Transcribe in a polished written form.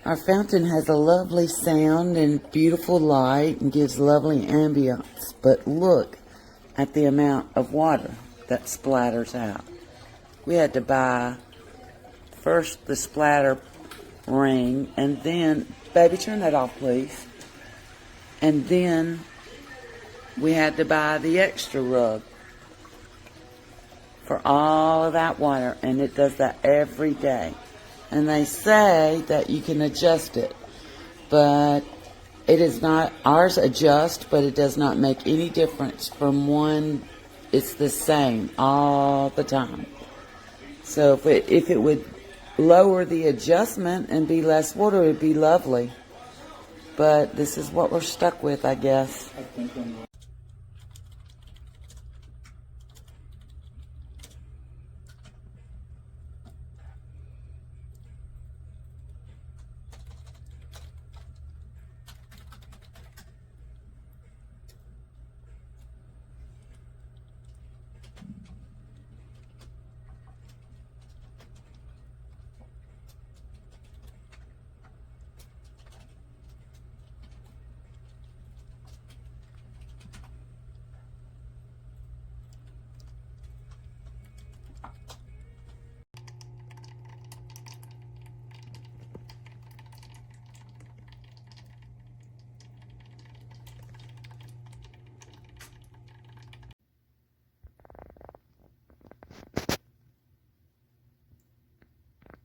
Our fountain has a lovely sound and beautiful light and gives lovely ambience. But look at the amount of water that splatters out. We had to buy first the splatter ring, and then, baby, turn that off, please. And then we had to buy the extra rug for all of that water, and it does that every day. And they say that you can adjust it, but it is not. Ours adjusts, but it does not make any difference from one. It's the same all the time. So if it would lower the adjustment and be less water, it would be lovely. But this is what we're stuck with, I guess. I think